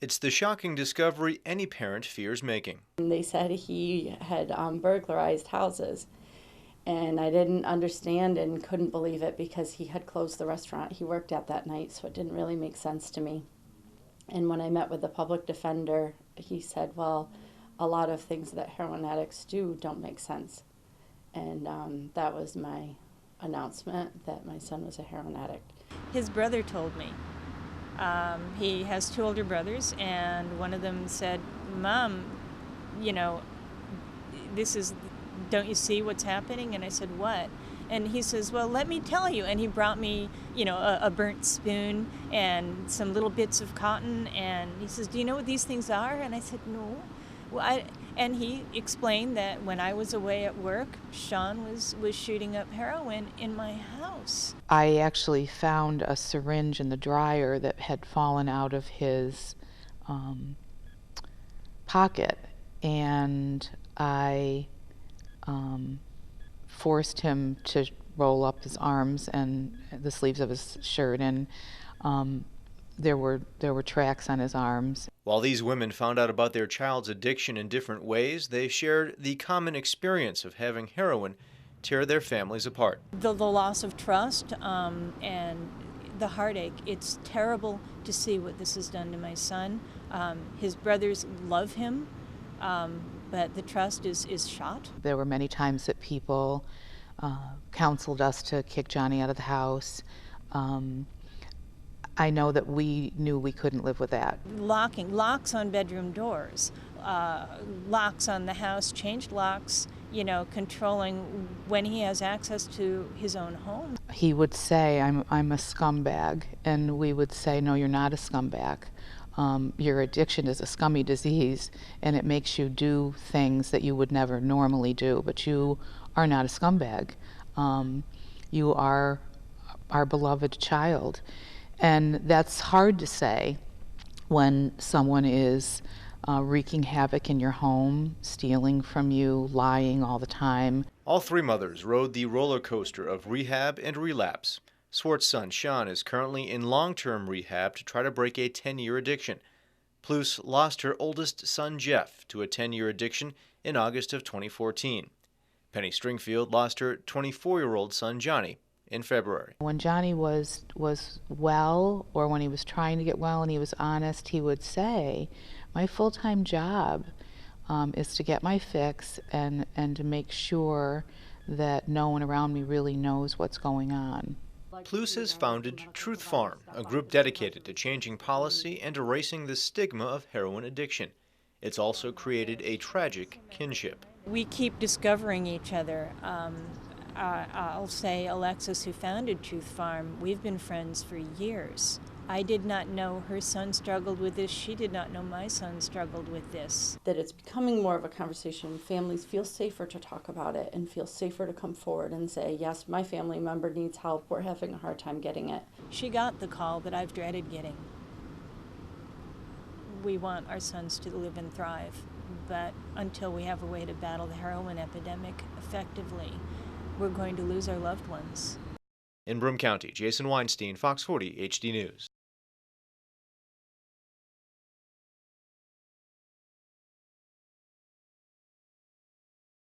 It's the shocking discovery any parent fears making. And they said he had burglarized houses. And I didn't understand and couldn't believe it because he had closed the restaurant he worked at that night, so it didn't really make sense to me. And when I met with the public defender, he said, well, a lot of things that heroin addicts do don't make sense. And that was my announcement that my son was a heroin addict. His brother told me. He has two older brothers, and one of them said, Mom, you know, don't you see what's happening? And I said, what? And he says, well, let me tell you. And he brought me, a burnt spoon and some little bits of cotton. And he says, do you know what these things are? And I said, no. And he explained that when I was away at work, Sean was shooting up heroin in my house. I actually found a syringe in the dryer that had fallen out of his pocket, and I forced him to roll up his arms and the sleeves of his shirt, and there were tracks on his arms. While these women found out about their child's addiction in different ways, they shared the common experience of having heroin tear their families apart. The loss of trust and the heartache. It's terrible to see what this has done to my son. His brothers love him, but the trust is shot. There were many times that people counseled us to kick Johnny out of the house. I know that we knew we couldn't live with that. Locks on bedroom doors, locks on the house, changed locks, controlling when he has access to his own home. He would say, I'm a scumbag, and we would say, no, you're not a scumbag. Your addiction is a scummy disease, and it makes you do things that you would never normally do, but you are not a scumbag. You are our beloved child. And that's hard to say when someone is wreaking havoc in your home, stealing from you, lying all the time. All three mothers rode the roller coaster of rehab and relapse. Swart's son, Sean, is currently in long-term rehab to try to break a 10-year addiction. Pleus lost her oldest son, Jeff, to a 10-year addiction in August of 2014. Penny Stringfield lost her 24-year-old son, Johnny, in February. When Johnny was well, or when he was trying to get well and he was honest, he would say, my full-time job is to get my fix and to make sure that no one around me really knows what's going on. Pleus has founded Truth Pharm, a group dedicated to changing policy and erasing the stigma of heroin addiction. It's also created a tragic kinship. We keep discovering each other. I'll say Alexis, who founded Truth Pharm, we've been friends for years. I did not know her son struggled with this. She did not know my son struggled with this. That it's becoming more of a conversation. Families feel safer to talk about it and feel safer to come forward and say, yes, my family member needs help. We're having a hard time getting it. She got the call that I've dreaded getting. We want our sons to live and thrive, but until we have a way to battle the heroin epidemic effectively, we're going to lose our loved ones. In Broome County, Jason Weinstein, Fox 40 HD News.